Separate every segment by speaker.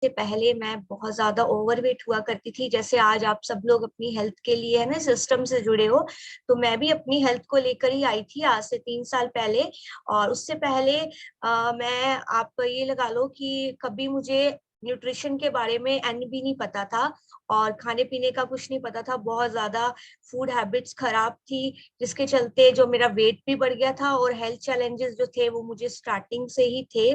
Speaker 1: से पहले मैं बहुत ज्यादा ओवरवेट हुआ करती थी। जैसे आज आप सब लोग अपनी हेल्थ के लिए है ना सिस्टम से जुड़े हो, तो मैं भी अपनी हेल्थ को लेकर ही आई थी आज से 3 साल पहले। और उससे पहले मैं आप ये लगा लो कि कभी मुझे न्यूट्रिशन के बारे में एन भी नहीं पता था और खाने पीने का कुछ नहीं पता था। बहुत ज्यादा फूड हैबिट्स खराब थी, जिसके चलते जो मेरा वेट भी बढ़ गया था और हेल्थ चैलेंजेस जो थे वो मुझे स्टार्टिंग से ही थे।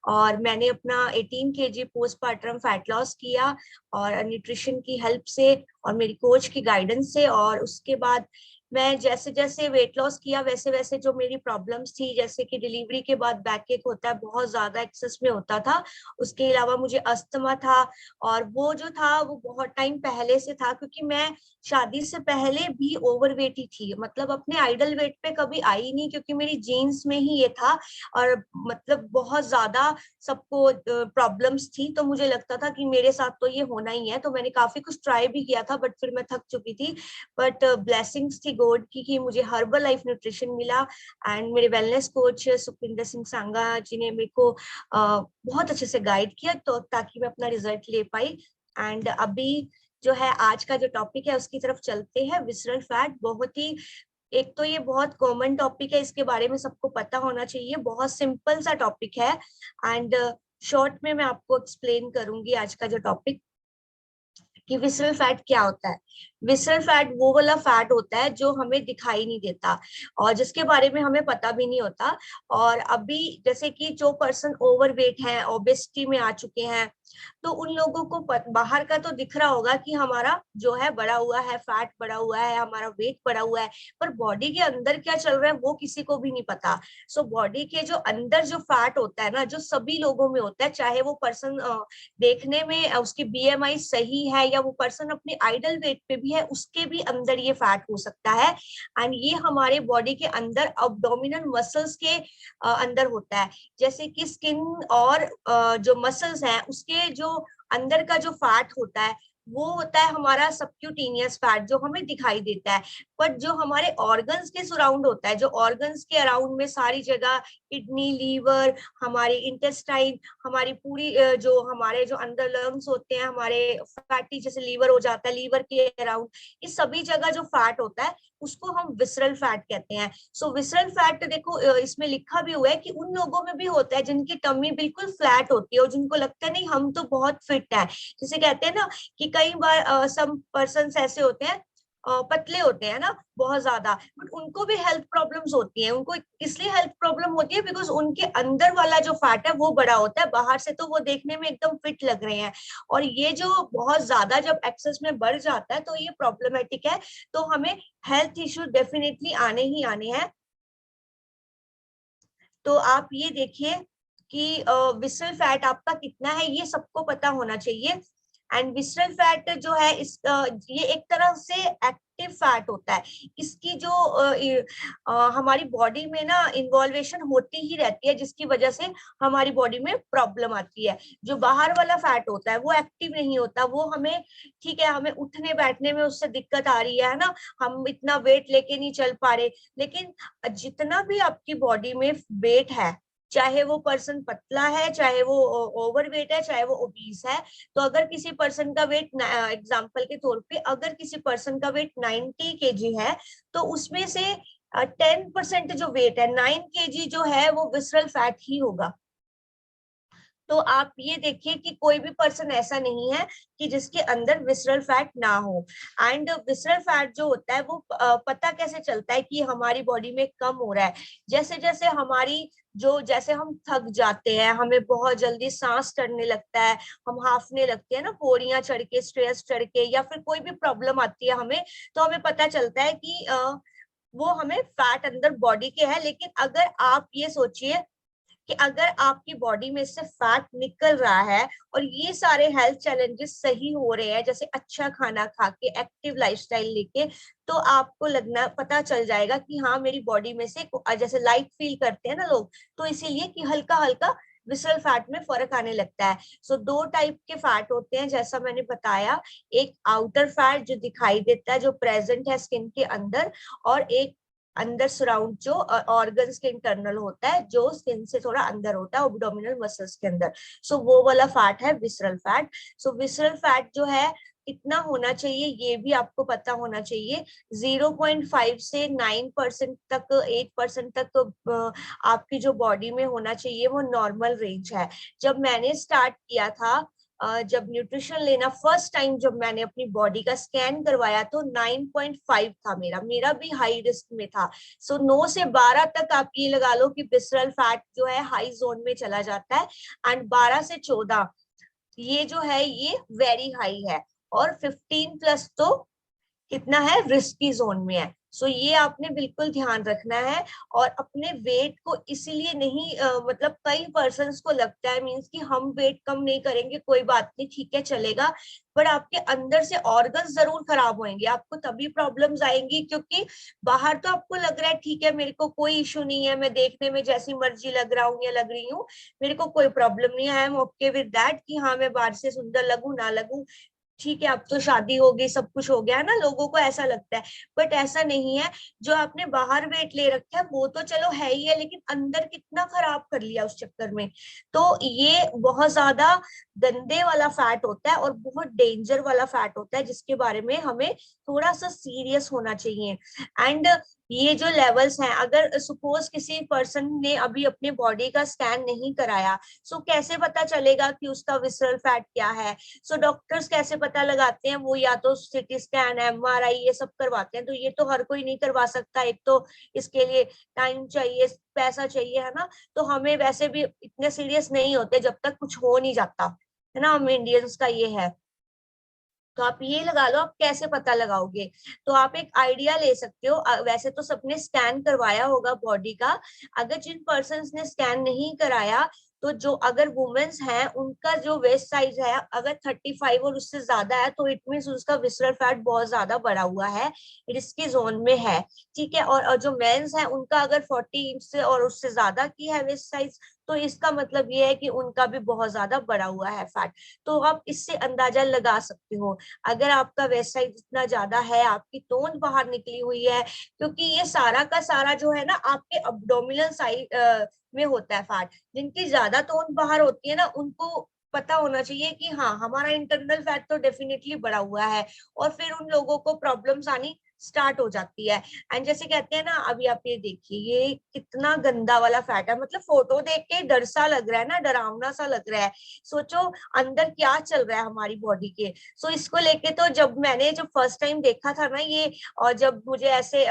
Speaker 1: और मैंने अपना 18 kg पोस्टपार्टम फैट लॉस किया और न्यूट्रिशन की हेल्प से और मेरी कोच की गाइडेंस से। और उसके बाद मैं जैसे जैसे वेट लॉस किया वैसे वैसे जो मेरी प्रॉब्लम्स थी, जैसे कि डिलीवरी के बाद बैक एक होता है बहुत ज्यादा एक्सेस में होता था, उसके अलावा मुझे अस्थमा था। और वो जो था वो बहुत टाइम पहले से था, क्योंकि मैं शादी से पहले भी ओवरवेट ही थी। मतलब अपने आइडल वेट पे कभी आई नहीं, क्योंकि मेरी जीन्स में ही ये था। और मतलब बहुत ज्यादा सबको प्रॉब्लम्स थी, तो मुझे लगता था कि मेरे साथ तो ये होना ही है। तो मैंने काफी कुछ ट्राई भी किया था, बट फिर मैं थक चुकी थी। बट ब्लेसिंग्स थी गॉड की कि मुझे हर्बल लाइफ न्यूट्रिशन मिला। एंड मेरे वेलनेस कोच सुखविंदर सिंह सांगा जी ने मेरे को बहुत अच्छे से गाइड किया, तो ताकि मैं अपना रिजल्ट ले पाई। एंड अभी जो है आज का जो टॉपिक है उसकी तरफ चलते हैं। विसरल फैट बहुत ही, एक तो ये बहुत कॉमन टॉपिक है, इसके बारे में सबको पता होना चाहिए। बहुत सिंपल सा टॉपिक है एंड शॉर्ट में मैं आपको एक्सप्लेन करूंगी आज का जो टॉपिक कि विसरल फैट क्या होता है। विसरल फैट वो वाला फैट होता है जो हमें दिखाई नहीं देता और जिसके बारे में हमें पता भी नहीं होता। और अभी जैसे कि जो पर्सन ओवरवेट है, ओबेसिटी में आ चुके हैं, तो उन लोगों को बाहर का तो दिख रहा होगा कि हमारा जो है बढ़ा हुआ है, फैट बढ़ा हुआ है, हमारा वेट बढ़ा हुआ है, पर बॉडी के अंदर क्या चल रहा है वो किसी को भी नहीं पता। सो बॉडी के जो अंदर जो फैट होता है ना, जो सभी लोगों में होता है, चाहे वो पर्सन देखने में उसकी बीएमआई सही है या वो पर्सन अपने आइडल वेट पे भी है, उसके भी अंदर ये फैट हो सकता है। एंड ये हमारे बॉडी के अंदर अब्डोमिनल मसल्स के अंदर होता है। जैसे कि स्किन और जो मसल्स हैं उसके जो अंदर का जो फैट होता है वो होता है हमारा सबक्यूटेनियस फैट, जो हमें दिखाई देता है। बट जो हमारे ऑर्गन्स के सराउंड होता है, जो ऑर्गन्स के अराउंड में सारी जगह किडनी, लीवर, हमारी इंटेस्टाइन, हमारी पूरी जो हमारे जो अंदर लंग्स होते हैं हमारे, फैटी जैसे लीवर हो जाता है, लीवर के अराउंड, इस सभी जगह जो फैट होता है उसको हम विसरल फैट कहते हैं। सो विसरल फैट देखो इसमें लिखा भी हुआ है कि उन लोगों में भी होता है जिनकी टमी बिल्कुल फ्लैट होती है और जिनको लगता है नहीं हम तो बहुत फिट है। जैसे कहते हैं ना कि कई बार सम पर्सन ऐसे होते हैं पतले होते हैं ना बहुत ज्यादा, बट उनको भी हेल्थ प्रॉब्लम्स होती हैं। उनको इसलिए हेल्थ प्रॉब्लम होती है बिकॉज उनके अंदर वाला जो फैट है वो बड़ा होता है, बाहर से तो वो देखने में एकदम फिट लग रहे हैं। और ये जो बहुत ज्यादा जब एक्सेस में बढ़ जाता है तो ये प्रॉब्लमेटिक है। तो हमें हेल्थ इश्यू डेफिनेटली आने ही आने हैं। तो आप ये देखिए कि विसरल फैट आपका कितना है ये सबको पता होना चाहिए। एंड विसरल फैट जो है ये एक तरह से एक्टिव फैट होता है। इसकी जो हमारी बॉडी में ना इन्वॉल्वेशन होती ही रहती है, जिसकी वजह से हमारी बॉडी में प्रॉब्लम आती है। जो बाहर वाला फैट होता है वो एक्टिव नहीं होता, वो हमें ठीक है, हमें उठने बैठने में उससे दिक्कत आ रही है ना, हम इतना वेट लेके नहीं चल पा रहे। लेकिन जितना भी आपकी बॉडी में वेट है, चाहे वो पर्सन पतला है, चाहे वो ओवर वेट है, चाहे वो ओबीस है, तो अगर किसी पर्सन का वेट, एग्जांपल के तौर पे अगर किसी पर्सन का वेट 90 kg है, तो उसमें से 10% जो वेट है, 9 kg जो है वो विसरल फैट ही होगा। तो आप ये देखिए कि कोई भी पर्सन ऐसा नहीं है कि जिसके अंदर विसरल फैट ना हो। एंड विसरल फैट जो होता है वो पता कैसे चलता है कि हमारी बॉडी में कम हो रहा है। जैसे जैसे हमारी जो, जैसे हम थक जाते हैं, हमें बहुत जल्दी सांस चढ़ने लगता है, हम हाफने लगते हैं ना पौड़ियां चढ़ के, स्ट्रेस चढ़ के, या फिर कोई भी प्रॉब्लम आती है हमें, तो हमें पता चलता है कि वो हमें फैट अंदर बॉडी के है। लेकिन अगर आप ये सोचिए कि अगर आपकी बॉडी में से फैट निकल रहा है और ये सारे हेल्थ चैलेंजेस सही हो रहे हैं, जैसे अच्छा खाना खा के, एक्टिव लाइफस्टाइल लेके, तो आपको लगना पता चल जाएगा कि हाँ मेरी बॉडी में से, जैसे लाइट फील करते हैं ना लोग, तो इसीलिए कि हल्का हल्का विसरल फैट में फर्क आने लगता है। सो दो टाइप के फैट होते हैं जैसा मैंने बताया, एक आउटर फैट जो दिखाई देता है, जो प्रेजेंट है स्किन के अंदर, और एक अंदर सराउंड जो ऑर्गन्स के इंटरनल होता है, जो स्किन से थोड़ा अंदर होता है, एब्डोमिनल मसल्स के अंदर। सो वो वाला फैट है विसरल फैट। सो विसरल फैट जो है कितना होना चाहिए ये भी आपको पता होना चाहिए। 0.5 से 9% तक, 8% तक आपकी जो बॉडी में होना चाहिए वो नॉर्मल रेंज है। जब मैंने स्टार्ट किया था, जब न्यूट्रिशन लेना फर्स्ट टाइम, जब मैंने अपनी बॉडी का स्कैन करवाया तो 9.5 था मेरा, मेरा भी हाई रिस्क में था। सो 9 से 12 तक आप ये लगा लो कि विसरल फैट जो है हाई जोन में चला जाता है। एंड 12 से 14 ये जो है ये वेरी हाई है। और 15 प्लस तो कितना है, रिस्की जोन में है। सो ये आपने बिल्कुल ध्यान रखना है। और अपने वेट को इसीलिए नहीं मतलब कई पर्सन्स को लगता है मीन्स कि हम वेट कम नहीं करेंगे, कोई बात नहीं, ठीक है चलेगा, पर आपके अंदर से ऑर्गन्स जरूर खराब होंगे, आपको तभी प्रॉब्लम्स आएंगी। क्योंकि बाहर तो आपको लग रहा है ठीक है, मेरे को कोई इशू नहीं है, मैं देखने में जैसी मर्जी लग रहा हूँ या लग रही हूँ, मेरे को कोई प्रॉब्लम नहीं है, I am okay with that, कि हाँ मैं बाहर से सुंदर लगूं ना लगूं, ठीक है अब तो शादी हो गई, सब कुछ हो गया है ना, लोगों को ऐसा लगता है। बट ऐसा नहीं है। जो आपने बाहर वेट ले रखा है वो तो चलो है ही है, लेकिन अंदर कितना खराब कर लिया उस चक्कर में। तो ये बहुत ज्यादा गंदे वाला फैट होता है और बहुत डेंजर वाला फैट होता है, जिसके बारे में हमें थोड़ा सा सीरियस होना चाहिए। एंड ये जो लेवल्स हैं, अगर सपोज किसी पर्सन ने अभी अपने बॉडी का स्कैन नहीं कराया, सो कैसे पता चलेगा कि उसका विसरल फैट क्या है। सो डॉक्टर्स कैसे पता लगाते हैं, वो या तो सीटी स्कैन, एमआरआई ये सब करवाते हैं। तो ये तो हर कोई नहीं करवा सकता, एक तो इसके लिए टाइम चाहिए, पैसा चाहिए, है ना। तो हमें वैसे भी इतने सीरियस नहीं होते जब तक कुछ हो नहीं जाता, है ना, हम इंडियंस का ये है। तो आप ये लगा लो, आप कैसे पता लगाओगे, तो आप एक आइडिया ले सकते हो। वैसे तो सबने स्कैन करवाया होगा बॉडी का। अगर जिन पर्सन ने स्कैन नहीं कराया, तो जो अगर वुमेन्स हैं उनका जो वेस्ट साइज है अगर 35 और उससे ज्यादा है, तो इट मीन्स उसका विसरल फैट बहुत ज्यादा बढ़ा हुआ है, रिस्की जोन में है। ठीक है। और जो मेंस है उनका अगर 40 इंच से और उससे ज्यादा की है वेस्ट साइज, तो इसका मतलब ये है कि उनका भी बहुत ज्यादा बढ़ा हुआ है फैट। तो आप इससे अंदाजा लगा सकते हो। अगर आपका वेस्ट साइड इतना ज्यादा है, आपकी तोंद बाहर निकली हुई है, क्योंकि ये सारा का सारा जो है ना आपके अब्डोमिनल साइड में होता है फैट। जिनकी ज्यादा तोंद बाहर होती है ना, उनको पता होना चाहिए कि हाँ हमारा इंटरनल फैट तो डेफिनेटली बढ़ा हुआ है। और फिर उन लोगों को प्रॉब्लम्स आनी स्टार्ट हो जाती है। एंड जैसे कहते हैं ना, अभी आप ये देखिए ये कितना गंदा वाला फैट है, मतलब फोटो देख के डर सा लग रहा है ना, डरावना सा लग रहा है। सोचो अंदर क्या चल रहा है हमारी बॉडी के। सो इसको लेके तो जब मैंने जब फर्स्ट टाइम देखा था ना ये, और जब मुझे ऐसे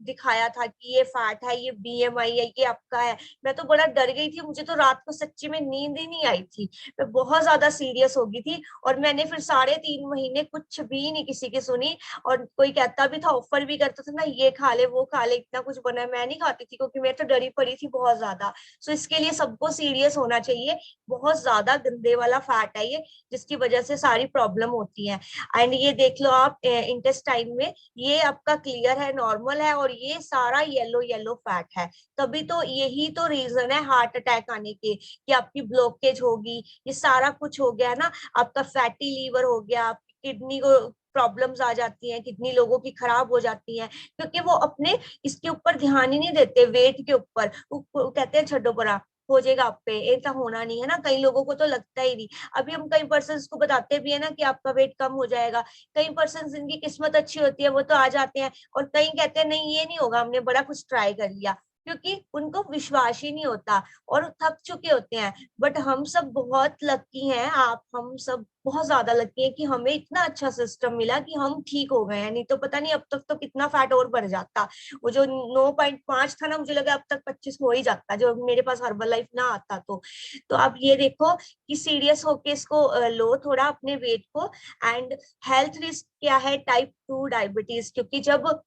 Speaker 1: दिखाया था कि ये फैट है, ये बीएमआई है, ये आपका है, मैं तो बड़ा डर गई थी। मुझे तो रात को सच्ची में नींद ही नहीं आई थी, मैं बहुत ज्यादा सीरियस हो गई थी। और मैंने फिर 3.5 महीने कुछ भी नहीं किसी की सुनी। और कोई कहता भी था, ऑफर भी करता था ना, ये खा ले वो खा ले, इतना कुछ बना है, मैं नहीं खाती थी क्योंकि मैं तो डरी पड़ी थी बहुत ज्यादा। सो इसके लिए सबको सीरियस होना चाहिए। बहुत ज्यादा गंदे वाला फैट है ये, जिसकी वजह से सारी प्रॉब्लम होती है। एंड ये देख लो आप इंटेस्टाइन में, ये आपका क्लियर है, नॉर्मल है, और ये सारा येलो येलो फैट है। तभी तो यही तो रीजन है हार्ट अटैक आने के, कि आपकी ब्लॉकेज होगी, ये सारा कुछ हो गया ना, आपका फैटी लीवर हो गया, आपकी किडनी को प्रॉब्लम्स आ जाती हैं, किडनी लोगों की खराब हो जाती हैं, क्योंकि वो अपने इसके ऊपर ध्यान ही नहीं देते, वेट के ऊपर वो कहते हैं छड्डो परा, हो जाएगा आप पे, ऐसा होना नहीं है ना। कई लोगों को तो लगता ही नहीं। अभी हम कई पर्सन को बताते भी है ना कि आपका वेट कम हो जाएगा, कई पर्सन जिनकी किस्मत अच्छी होती है वो तो आ जाते हैं, और कई कहते हैं नहीं ये नहीं होगा, हमने बड़ा कुछ ट्राई कर लिया, क्योंकि उनको विश्वास ही नहीं होता और थक चुके होते हैं। बट हम सब बहुत लकी हैं, आप हम सब बहुत ज्यादा लकी हैं कि हमें इतना अच्छा सिस्टम मिला कि हम ठीक हो गए हैं, नहीं तो पता नहीं अब तक तो कितना फैट और बढ़ जाता। वो जो 9.5 था ना, मुझे लगा अब तक 25 हो ही जाता, जो मेरे पास हर्बल लाइफ ना आता तो आप ये देखो कि सीरियस होके इसको लो थोड़ा अपने वेट को। एंड हेल्थ रिस्क क्या है, टाइप 2 डायबिटीज, क्योंकि जब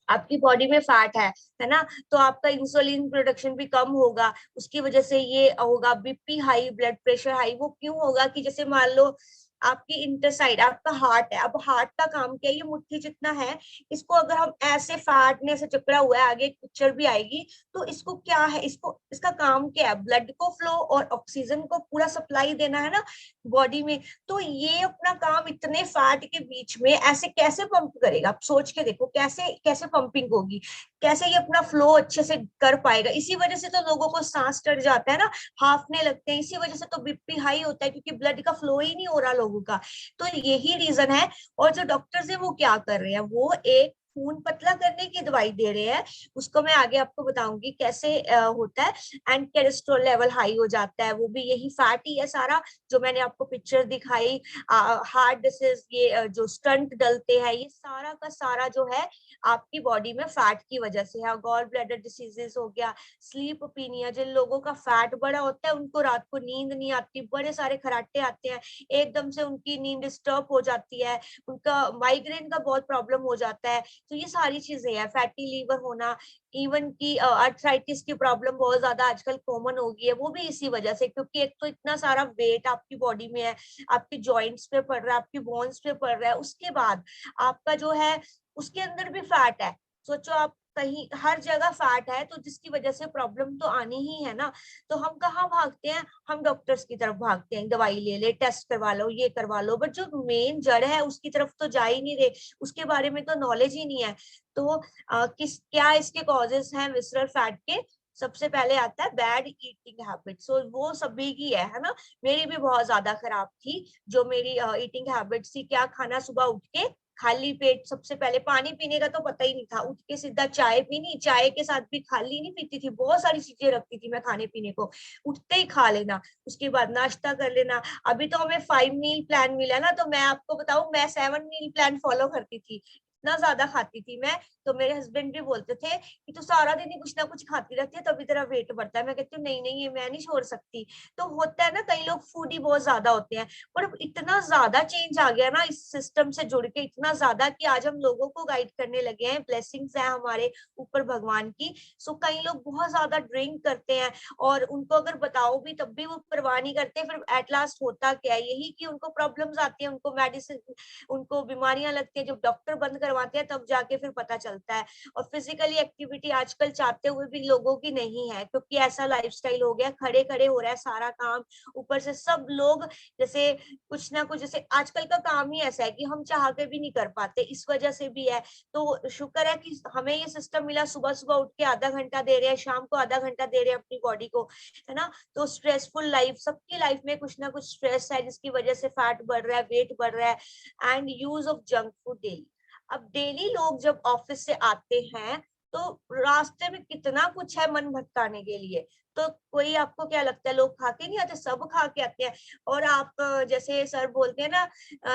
Speaker 1: आपकी बॉडी में फैट है ना, तो आपका इंसुलिन प्रोडक्शन भी कम होगा, उसकी वजह से ये होगा BP high, blood pressure high. वो क्यों होगा कि जैसे मान लो आपकी इंटरसाइड, आपका हार्ट है, अब हार्ट का काम क्या है, ये मुट्ठी जितना है, इसको अगर हम ऐसे फैट ने ऐसे चकड़ा हुआ है, आगे एक पिक्चर भी आएगी, तो इसको क्या है, इसको इसका काम क्या है, ब्लड को फ्लो और ऑक्सीजन को पूरा सप्लाई देना है ना। बॉडी में। तो ये अपना काम इतने फैट के बीच में ऐसे कैसे पंप करेगा? आप सोच के देखो कैसे कैसे पंपिंग होगी, कैसे ये अपना फ्लो अच्छे से कर पाएगा। इसी वजह से तो लोगों को सांस चढ़ जाता है ना, हाफने लगते हैं, इसी वजह से तो बीपी हाई होता है, क्योंकि ब्लड का फ्लो ही नहीं हो रहा लोगों का। तो यही रीजन है। और जो डॉक्टर्स है वो क्या कर रहे हैं, वो एक खून पतला करने की दवाई दे रहे हैं। उसको मैं आगे आपको बताऊंगी कैसे होता है। एंड कोलेस्ट्रॉल लेवल हाई हो जाता है, वो भी यही फैट ही है सारा, जो मैंने आपको पिक्चर दिखाई। हार्ट डिसीज, ये जो स्टंट डलते हैं, ये सारा का सारा जो है आपकी बॉडी में फैट की वजह से है। गॉल ब्लैडर डिसीजेस हो गया, स्लीप ओपिनिया, जिन लोगों का फैट बड़ा होता है उनको रात को नींद नहीं आती, बड़े सारे खराटे आते हैं, एकदम से उनकी नींद डिस्टर्ब हो जाती है, उनका माइग्रेन का बहुत प्रॉब्लम हो जाता है। तो ये सारी चीजें हैं, फैटी लीवर होना, इवन की आर्थराइटिस की प्रॉब्लम बहुत ज्यादा आजकल कॉमन हो गई है, वो भी इसी वजह से, क्योंकि एक तो इतना सारा वेट आपकी बॉडी में है, आपके जॉइंट्स पे पड़ रहा है, आपकी बोन्स पे पड़ रहा है, उसके बाद आपका जो है उसके अंदर भी फैट है। सोचो आप, कहीं हर जगह फैट है, तो जिसकी वजह से प्रॉब्लम तो आनी ही है ना। तो हम कहाँ भागते हैं, हम डॉक्टर्स की तरफ भागते हैं, दवाई ले ले, टेस्ट करवा लो, ये करवा लो, बट जो मेन जड़ है उसकी तरफ तो जा ही नहीं रहे, उसके बारे में तो नॉलेज ही नहीं है। तो किस क्या इसके कॉजेस हैं विसरल फैट के? सबसे पहले आता है बैड ईटिंग हैबिट। सो वो सभी की है ना। मेरी भी बहुत ज्यादा खराब थी, जो मेरी ईटिंग हैबिट थी। क्या खाना, सुबह उठ के खाली पेट, सबसे पहले पानी पीने का तो पता ही नहीं था, उठ के सीधा चाय पीनी, चाय के साथ भी खाली नहीं पीती थी, बहुत सारी चीजें रखती थी मैं खाने पीने को, उठते ही खा लेना, उसके बाद नाश्ता कर लेना। अभी तो हमें 5 मील प्लान मिला ना, तो मैं आपको बताऊं, मैं 7 मील प्लान फॉलो करती थी, इतना ज्यादा खाती थी मैं। तो मेरे हस्बैंड भी बोलते थे कि तू सारा दिन ही कुछ ना कुछ खाती रहती है, तभी तेरा वेट बढ़ता है। मैं कहती हूँ नहीं नहीं, ये मैं नहीं छोड़ सकती। तो होता है ना, कई लोग फूडी बहुत ज्यादा होते हैं, पर इतना ज्यादा चेंज आ गया ना इस सिस्टम से जुड़ के, इतना ज्यादा कि आज हम लोगों को गाइड करने लगे हैं, ब्लेसिंग्स है हमारे ऊपर भगवान की। सो कई लोग बहुत ज्यादा ड्रिंक करते हैं, और उनको अगर बताओ भी तब भी वो परवाह नहीं करते। फिर एट लास्ट होता क्या है, यही कि उनको प्रॉब्लम्स आती है, उनको मेडिसिन, उनको बीमारियां लगती है, जब डॉक्टर बंद करवाते हैं तब जाके फिर पता चलता है। और फिजिकली एक्टिविटी आजकल चाहते हुए भी लोगों की नहीं है, क्योंकि ऐसा लाइफस्टाइल हो गया, खड़े खड़े हो रहा है सारा काम। ऊपर से सब लोग जैसे कुछ ना कुछ, जैसे आजकल का काम ही ऐसा है कि हम चाह के भी नहीं कर पाते, इस वजह से भी है। तो शुक्र है कि हमें ये सिस्टम मिला, सुबह सुबह उठ के आधा घंटा दे रहे हैं, शाम को आधा घंटा दे रहे हैं अपनी बॉडी को, है ना। तो स्ट्रेसफुल लाइफ, सबकी लाइफ में कुछ ना कुछ स्ट्रेस है, जिसकी वजह से फैट बढ़ रहा है, वेट बढ़ रहा है। And use of junk food daily. अब डेली लोग जब ऑफिस से आते हैं, तो रास्ते में कितना कुछ है मन भटकाने के लिए। तो कोई, आपको क्या लगता है लोग खा के नहीं आते? सब खा के आते हैं। और आप जैसे सर बोलते हैं ना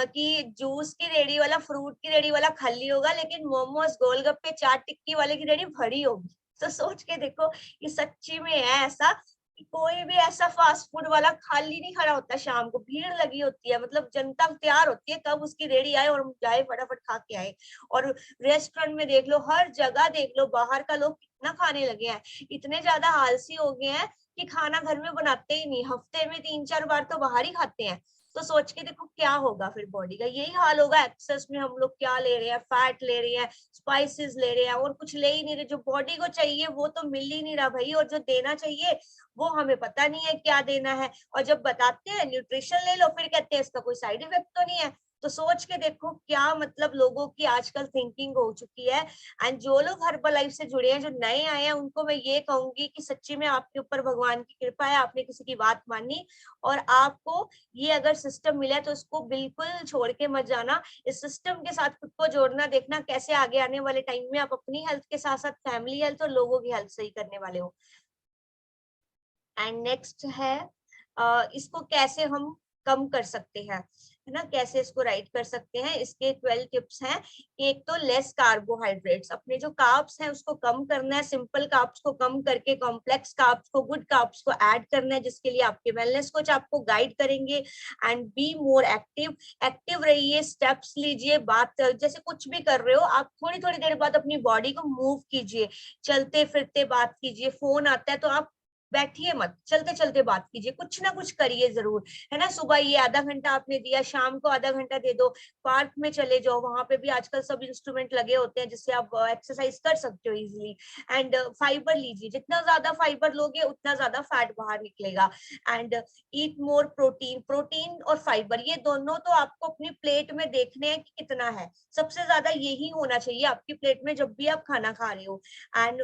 Speaker 1: कि जूस की रेडी वाला, फ्रूट की रेडी वाला खाली होगा, लेकिन मोमोज, गोलगप्पे, चाट टिक्की वाले की रेडी भरी होगी। तो सोच के देखो, ये सच्ची में है ऐसा कि कोई भी ऐसा फास्ट फूड वाला खाली नहीं खड़ा होता, शाम को भीड़ लगी होती है, मतलब जनता तैयार होती है कब उसकी रेडी आए और हम जाए फटाफट खा के आए। और रेस्टोरेंट में देख लो, हर जगह देख लो, बाहर का लोग कितना खाने लगे हैं, इतने ज्यादा आलसी हो गए हैं कि खाना घर में बनाते ही नहीं, हफ्ते में 3-4 बार तो बाहर ही खाते हैं। तो सोच के देखो क्या होगा फिर बॉडी का, यही हाल होगा। एक्सेस में हम लोग क्या ले रहे हैं, फैट ले रहे हैं, स्पाइसेस ले रहे हैं, और कुछ ले ही नहीं रहे। जो बॉडी को चाहिए वो तो मिल ही नहीं रहा भाई, और जो देना चाहिए वो हमें पता नहीं है क्या देना है। और जब बताते हैं न्यूट्रिशन ले लो, फिर कहते हैं इसका कोई साइड इफेक्ट तो नहीं है। तो सोच के देखो क्या मतलब लोगों की आजकल थिंकिंग हो चुकी है। एंड जो लोग हर्बल लाइफ से जुड़े हैं, जो नए आए हैं, उनको मैं ये कहूंगी कि सच्ची में आपके ऊपर भगवान की कृपा है, आपने किसी की बात मानी, और आपको ये अगर सिस्टम मिला है तो इसको बिल्कुल छोड़ के मत जाना। इस सिस्टम के साथ खुद को जोड़ना, देखना कैसे आगे आने वाले टाइम में आप अपनी हेल्थ के साथ साथ फैमिली हेल्थ और लोगों की हेल्थ सही करने वाले हो। एंड नेक्स्ट है इसको कैसे हम कम कर सकते हैं, है ना, कैसे इसको राइट कर सकते हैं। इसके 12 टिप्स हैं। एक तो लेस कार्बोहाइड्रेट्स, अपने जो कार्ब्स हैं उसको कम करना है, सिंपल कार्ब्स को कम करके कॉम्प्लेक्स कार्ब्स को, गुड कार्ब्स को ऐड करना है, जिसके लिए आपके वेलनेस कोच आपको गाइड करेंगे। And be more active, active रहिए, स्टेप्स लीजिए, बात जैसे कुछ भी कर रहे हो आप थोड़ी थोड़ी देर बाद अपनी बॉडी को मूव कीजिए, चलते फिरते बात कीजिए। फोन आता है तो आप बैठिए मत, चलते चलते बात कीजिए, कुछ ना कुछ करिए जरूर, है ना। सुबह ये आधा घंटा आपने दिया, शाम को आधा घंटा दे दो, पार्क में चले जाओ, वहां पे भी आजकल सब इंस्ट्रूमेंट लगे होते हैं जिससे आप एक्सरसाइज कर सकते हो इजिली। एंड फाइबर लीजिए, जितना ज्यादा फाइबर लोगे उतना ज्यादा फैट बाहर निकलेगा। And eat more protein, protein और फाइबर ये दोनों तो आपको अपनी प्लेट में देखने हैं कि कितना है, सबसे ज्यादा यही होना चाहिए आपकी प्लेट में जब भी आप खाना खा रहे हो। And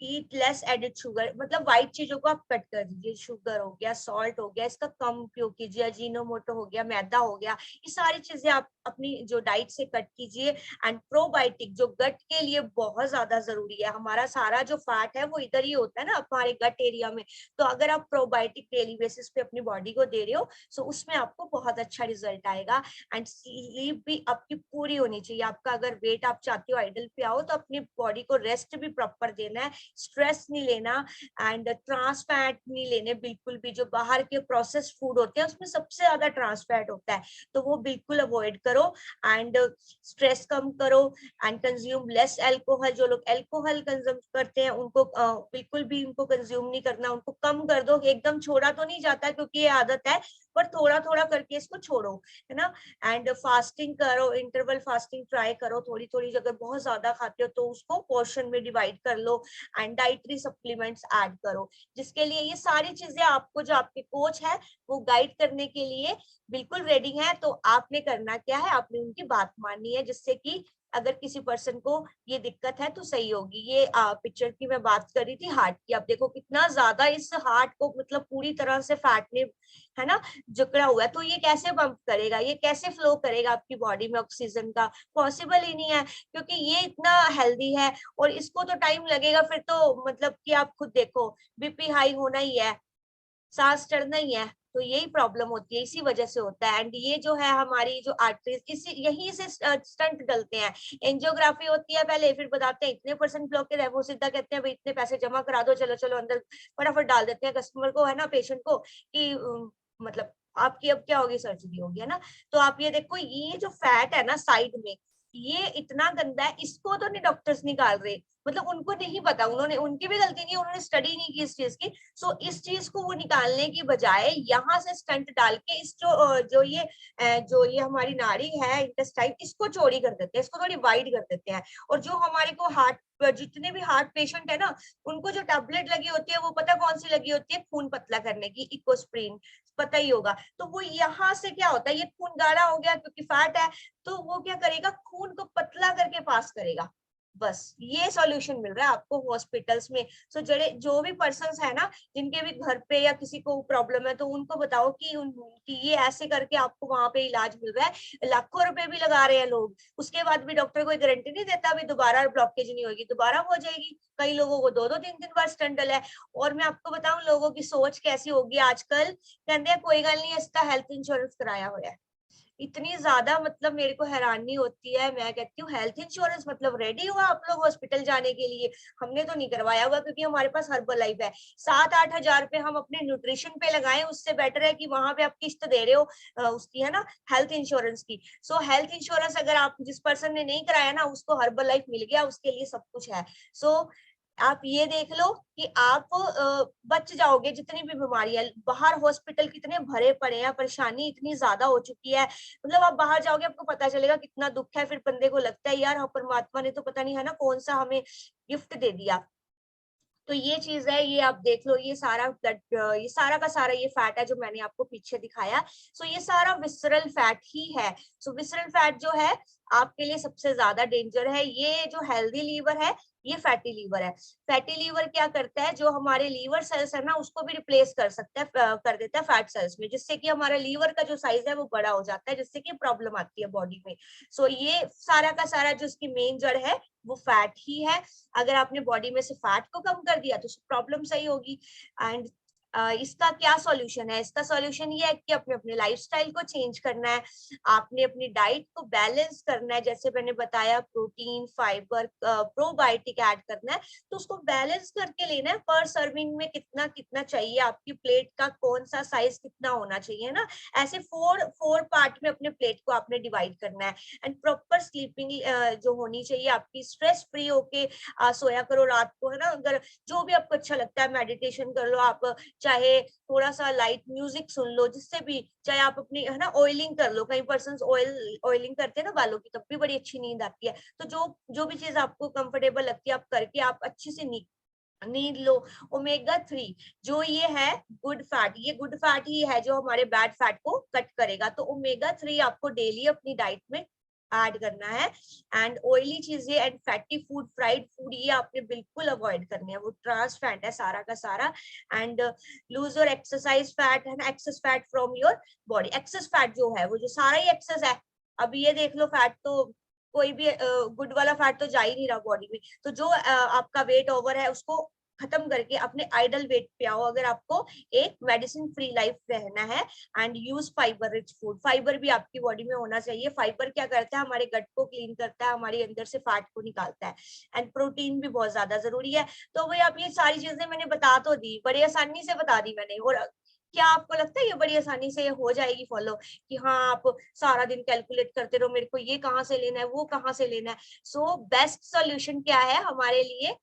Speaker 1: eat less added sugar, मतलब व्हाइट चीजों को आप कट कर दीजिए, शुगर हो गया, सॉल्ट हो गया, इसका कम उपयोग कीजिए, अजीनोमोटो हो गया, मैदा हो गया, ये सारी चीजें आप अपनी जो डाइट से कट कीजिए। एंड प्रोबायोटिक जो गट के लिए बहुत ज्यादा जरूरी है, हमारा सारा जो फैट है वो इधर ही होता है ना हमारे गट एरिया में, तो अगर आप प्रोबायोटिक डेली बेसिस पे अपनी बॉडी को दे रहे हो तो उसमें आपको बहुत अच्छा रिजल्ट आएगा। एंड स्लीप भी आपकी पूरी होनी चाहिए, आपका अगर वेट आप चाहते हो आइडल पे आओ तो अपनी बॉडी को रेस्ट भी प्रॉपर देना है, स्ट्रेस नहीं लेना, एंड ट्रांस फैट नहीं लेने बिल्कुल भी। जो बाहर के प्रोसेस्ड फूड होते हैं उसमें सबसे ज्यादा ट्रांस फैट होता है, तो वो बिल्कुल अवॉइड करो। एंड स्ट्रेस कम करो एंड कंज्यूम लेस अल्कोहल, जो लोग अल्कोहल कंज्यूम करते हैं उनको बिल्कुल भी उनको कंज्यूम नहीं करना, उनको कम कर दो, एकदम छोड़ा तो नहीं जाता क्योंकि ये आदत है, पर थोड़ा थोड़ा करके इसको छोड़ो, है ना। एंड फास्टिंग करो, इंटरवल फास्टिंग ट्राई करो, थोड़ी थोड़ी, अगर बहुत ज्यादा खाते हो तो उसको पोर्शन में डिवाइड कर लो। एंड डाइटरी सप्लीमेंट्स ऐड करो, जिसके लिए ये सारी चीजें आपको जो आपके कोच है वो गाइड करने के लिए बिल्कुल रेडी है। तो आपने करना क्या है, आपने उनकी बात माननी है, जिससे कि अगर किसी पर्सन को ये दिक्कत है तो सही होगी। ये पिक्चर की मैं बात कर रही थी हार्ट की, आप देखो कितना ज्यादा इस हार्ट को मतलब पूरी तरह से फैट ने, है ना, जकड़ा हुआ है, तो ये कैसे पंप करेगा, ये कैसे फ्लो करेगा आपकी बॉडी में ऑक्सीजन का, पॉसिबल ही नहीं है, क्योंकि ये इतना हेल्दी है। और इसको तो टाइम लगेगा, फिर तो मतलब कि आप खुद देखो बीपी हाई होना ही है, सांस चढ़ना ही है, तो यही प्रॉब्लम होती है, इसी वजह से होता है। एंड ये जो है हमारी जो आर्टरीज, इसी यहीं से स्टंट डलते हैं। एंजियोग्राफी होती है पहले, फिर बताते हैं इतने परसेंट ब्लॉकेज है, वो सीधा कहते हैं भाई इतने पैसे जमा करा दो, चलो चलो अंदर, फटाफट डाल देते हैं कस्टमर को, है ना, पेशेंट को, कि मतलब आपकी अब क्या होगी, सर्जरी होगी, है ना। तो आप ये देखो, ये जो फैट है ना साइड में, ये इतना गंदा है, इसको तो नहीं डॉक्टर्स निकाल रहे, मतलब उनको नहीं पता, उन्होंने, उनकी भी गलती नहीं है, उन्होंने स्टडी नहीं की इस चीज की। सो इस चीज को वो निकालने की बजाय यहाँ से स्टंट डाल के इस जो ये हमारी नाड़ी है इंटेस्टाइन, इसको चौड़ी कर देते हैं, इसको थोड़ी वाइड कर देते हैं। और जो हमारे को हार्ट, जितने भी हार्ट पेशेंट है ना, उनको जो टैबलेट लगी होती है वो पता कौन सी लगी होती है, खून पतला करने की, इकोस्प्रिन, पता ही होगा। तो वो यहाँ से क्या होता है, ये खून गाढ़ा हो गया क्योंकि फैट है, तो वो क्या करेगा, खून को पतला करके पास करेगा। बस ये सॉल्यूशन मिल रहा है आपको हॉस्पिटल्स में। सो जो भी पर्सन्स है ना, जिनके भी घर पे या किसी को प्रॉब्लम है, तो उनको बताओ कि ये ऐसे करके आपको वहां पे इलाज मिल रहा है। लाखों रुपए भी लगा रहे हैं लोग, उसके बाद भी डॉक्टर कोई गारंटी नहीं देता अभी दोबारा ब्लॉकेज नहीं होगी, दोबारा हो जाएगी। कई लोगों को दो दो तीन तीन बार स्टंट डला है। और मैं आपको बताऊं लोगों की सोच कैसी होगी आजकल, कहते हैं कोई गल नहीं, इसका हेल्थ इंश्योरेंस कराया हुआ है। इतनी ज्यादा मतलब मेरे को हैरानी होती है, मैं कहती हूँ हेल्थ इंश्योरेंस मतलब रेडी हुआ आप लोग हॉस्पिटल जाने के लिए, हमने तो नहीं करवाया हुआ क्योंकि हमारे पास हर्बल लाइफ है। 7-8 हजार पे हम अपने न्यूट्रिशन पे लगाएं, उससे बेटर है कि वहां पे आप किस्त दे रहे हो उसकी, है ना, हेल्थ इंश्योरेंस की। सो हेल्थ इंश्योरेंस अगर आप, जिस पर्सन ने नहीं कराया ना, उसको हर्बल लाइफ मिल गया, उसके लिए सब कुछ है। सो आप ये देख लो कि आप बच जाओगे जितनी भी बीमारी है। बाहर हॉस्पिटल कितने भरे पड़े हैं, परेशानी इतनी ज्यादा हो चुकी है, मतलब आप बाहर जाओगे आपको पता चलेगा कितना दुख है, फिर बंदे को लगता है यार परमात्मा ने तो पता नहीं, है ना, कौन सा हमें गिफ्ट दे दिया। तो ये चीज है, ये आप देख लो, ये सारा ब्लड, ये सारा का सारा ये फैट है जो मैंने आपको पीछे दिखाया। सो ये सारा विसरल फैट ही है। सो विसरल फैट जो है आपके लिए सबसे ज्यादा डेंजर है। ये जो हेल्दी लीवर है ये फैटी लीवर है। फैटी लीवर क्या करता है, जो हमारे लीवर सेल्स है ना उसको भी रिप्लेस कर सकता है, कर देता है फैट सेल्स में, जिससे कि हमारा लीवर का जो साइज है वो बड़ा हो जाता है, जिससे कि प्रॉब्लम आती है बॉडी में। सो ये सारा का सारा जो इसकी मेन जड़ है वो फैट ही है। अगर आपने बॉडी में से फैट को कम कर दिया तो प्रॉब्लम सही होगी। एंड इसका क्या सॉल्यूशन है? इसका सॉल्यूशन ये है कि अपने अपने लाइफस्टाइल को चेंज करना है, आपने अपनी डाइट को बैलेंस करना है, जैसे मैंने बताया प्रोटीन, फाइबर, प्रोबायोटिक ऐड करना है, तो उसको बैलेंस करके लेना है। पर सर्विंग में कितना कितना चाहिए, आपकी प्लेट का कौन सा साइज कितना होना चाहिए ना, ऐसे फोर फोर पार्ट में अपने प्लेट को आपने डिवाइड करना है। एंड प्रॉपर स्लीपिंग जो होनी चाहिए आपकी, स्ट्रेस फ्री होके सोया करो रात को, है ना। अगर जो भी आपको अच्छा लगता है, मेडिटेशन कर लो आप, चाहे थोड़ा सा लाइट म्यूजिक सुन लो, जिससे भी, चाहे आप अपनी, है ना, ऑयलिंग कर लो, कई पर्सन ऑयलिंग करते हैं ना बालों की, तब भी बड़ी अच्छी नींद आती है। तो जो जो भी चीज आपको कंफर्टेबल लगती है आप करके आप अच्छी से नींद लो। ओमेगा 3 जो ये है गुड फैट, ये गुड फैट ही है जो हमारे बैड फैट को कट करेगा। तो ओमेगा 3 आपको डेली अपनी डाइट में ऐड करना है। एंड ऑयली चीजें and fatty food, fried food, ये आपने बिल्कुल अवॉइड करने हैं, वो ट्रांस फैट है सारा का सारा। And lose your exercise fat, है ना, access fat from your body. Access fat जो है वो जो सारा ही एक्सेस है, अभी ये देख लो फैट तो कोई भी गुड वाला फैट तो जा ही नहीं रहा बॉडी में। तो जो आपका वेट ओवर है उसको खत्म करके अपने आइडल वेट पे आओ, अगर आपको एक मेडिसिन फ्री लाइफ रहना है। And use fibre rich food, fibre भी आपकी बॉडी में होना चाहिए। फाइबर क्या करता है, हमारे गट को क्लीन करता है, हमारे अंदर से फैट को निकालता है। एंड प्रोटीन भी बहुत ज्यादा जरूरी है। तो भाई आप ये सारी चीजें मैंने बता तो दी, बड़ी आसानी से बता दी मैंने। और क्या आपको लगता है ये बड़ी आसानी से हो जाएगी फॉलो, कि हाँ आप सारा दिन कैलकुलेट करते रहो मेरे को ये कहाँ से लेना है, वो कहाँ से लेना है? सो बेस्ट सोल्यूशन क्या है हमारे लिए?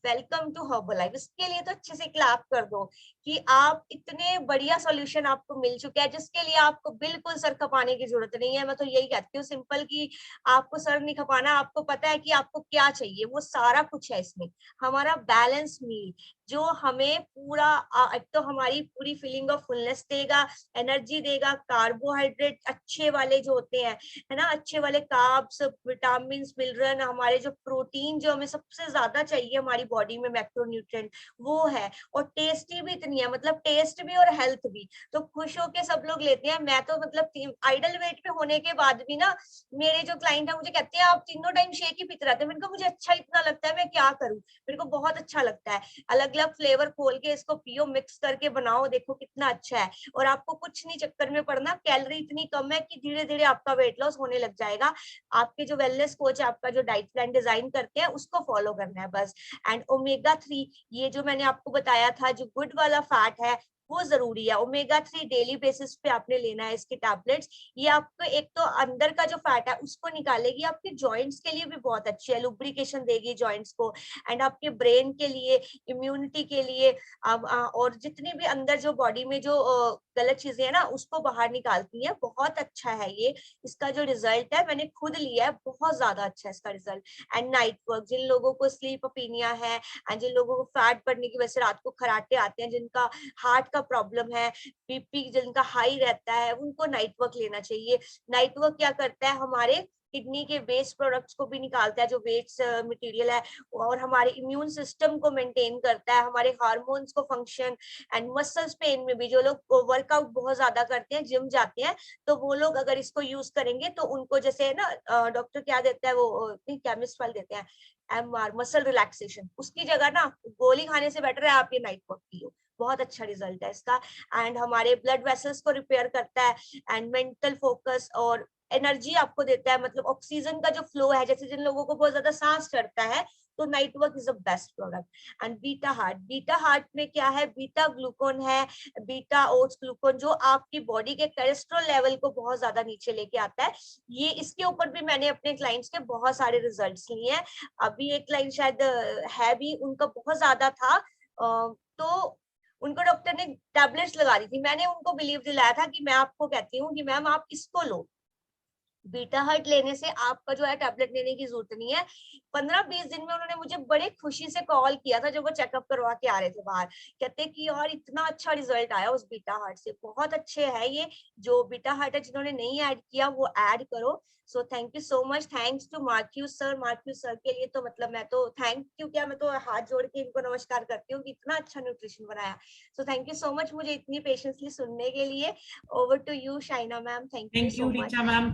Speaker 1: Welcome to Herbalife. इसके लिए तो अच्छे से क्लैप कर दो कि आप इतने बढ़िया सॉल्यूशन आपको मिल चुके हैं, जिसके लिए आपको बिल्कुल सर खपाने की जरूरत नहीं है। मैं तो यही कहती हूँ सिंपल, कि आपको सर नहीं खपाना, आपको पता है कि आपको क्या चाहिए, वो सारा कुछ है इसमें। हमारा बैलेंस मील जो हमें पूरा एक तो हमारी पूरी फीलिंग ऑफ फुलनेस देगा, एनर्जी देगा, कार्बोहाइड्रेट अच्छे वाले जो होते हैं, है ना, अच्छे वाले कार्ब्स, विटामिन, मिनरल, हमारे जो प्रोटीन जो हमें सबसे ज्यादा चाहिए हमारी बॉडी में, मैक्रोन्यूट्रिएंट, वो है। और टेस्टी भी इतनी है, मतलब टेस्ट भी और हेल्थ भी, तो खुश होके सब लोग लेते हैं। मैं तो मतलब आइडल वेट पे होने के बाद भी ना, मेरे जो क्लाइंट है मुझे कहते हैं आप तीनों टाइम शेक ही पीते रहते हैं। मैंने कहा मुझे अच्छा इतना लगता है, मैं क्या करूं, मेरे को बहुत अच्छा लगता है। अलग अलग फ्लेवर खोल के इसको पियो, मिक्स करके बनाओ, देखो कितना अच्छा है। और आपको कुछ नहीं चक्कर में पड़ना, कैलोरी इतनी कम है कि धीरे धीरे आपका वेट लॉस होने लग जाएगा। आपके जो वेलनेस कोच है, आपका जो डाइट प्लान डिजाइन करते हैं, उसको फॉलो करना है बस। एंड ओमेगा 3, ये जो मैंने आपको बताया था, जो गुड वाला फैट है वो जरूरी है। ओमेगा 3 डेली बेसिस पे आपने लेना है इसके टैबलेट्स। ये आपको एक तो अंदर का जो फैट है उसको निकालेगी, आपके जॉइंट्स के लिए भी बहुत अच्छी है, लुब्रिकेशन देगी जॉइंट्स को। एंड आपके ब्रेन के लिए, इम्यूनिटी के लिए, और जितनी भी अंदर जो बॉडी में जो गलत चीजें है ना, उसको बाहर निकालती है। बहुत अच्छा है ये, इसका जो रिजल्ट है मैंने खुद लिया है, बहुत ज्यादा अच्छा है इसका रिजल्ट। एंड नाइट वर्क, जिन लोगों को स्लीप अपीनिया है, एंड जिन लोगों को फैट बढ़ने की वजह से रात को खराटे आते हैं, जिनका हार्ट का प्रॉब्लम है, बीपी जिनका हाई रहता है, उनको नाइट वर्क लेना चाहिए। नाइट वर्क क्या करता है, हमारे किडनी के वेस्ट प्रोडक्ट्स को भी निकालता है, जो वेस्ट मटेरियल है, और हमारे इम्यून सिस्टम को मेंटेन करता है, हमारे हार्मोन्स को फंक्शन। एंड मसल्स पेन में भी, जो लोग वर्कआउट बहुत ज्यादा करते हैं, जिम जाते हैं, तो वो लोग अगर इसको यूज करेंगे तो उनको, जैसे है ना डॉक्टर क्या देता है, वो केमिस्ट वाले देते हैं MR, मसल रिलैक्सेशन, उसकी जगह ना गोली खाने से बेटर है आप ये नाइट वर्क पियो, बहुत अच्छा रिजल्ट है इसका। एंड हमारे ब्लड वेसल्स को रिपेयर करता है, एंड मेंटल फोकस और एनर्जी आपको देता है, मतलब ऑक्सीजन का जो फ्लो है, जैसे जिन लोगों को बहुत ज्यादा सांस चढ़ता है, तो night work is the best product. And beta heart, beta heart में क्या है, बीटा ग्लूकोन है, बीटा ओट्स ग्लूकोन, जो आपकी बॉडी के कोलेस्ट्रॉल लेवल को बहुत ज्यादा नीचे लेके आता है। ये इसके ऊपर भी मैंने अपने क्लाइंट्स के बहुत सारे रिजल्ट्स लिए हैं। अभी एक क्लाइंट शायद है भी, उनका बहुत ज्यादा था, तो उनको डॉक्टर ने टैबलेट्स लगा दी थी। मैंने उनको बिलीव दिलाया था कि मैं आपको कहती हूँ कि मैम आप इसको लो, बीटा हार्ट लेने से आपका जो है टैबलेट लेने की जरूरत नहीं है। 15-20 दिन में उन्होंने मुझे बड़े खुशी से कॉल किया था जब वो चेकअप करवा के आ रहे थे बाहर, कहते कि यार इतना अच्छा रिजल्ट आया उस बीटा हार्ट से, बहुत अच्छे है ये। जो बीटा हार्ट है जिन्होंने नहीं ऐड किया वो ऐड करो। So thank you so much, thanks to मार्क्यू सर। मार्क्यू सर के लिए तो मतलब मैं तो थैंक यू क्या, मैं तो हाथ जोड़ के इनको नमस्कार करती हूँ कि इतना अच्छा न्यूट्रिशन बनाया। So thank you so much मुझे इतनी पेशेंसली सुनने के लिए। Over to you Shaina ma'am, thank you
Speaker 2: thank you
Speaker 1: so
Speaker 2: Richa
Speaker 1: much.
Speaker 2: Ma'am.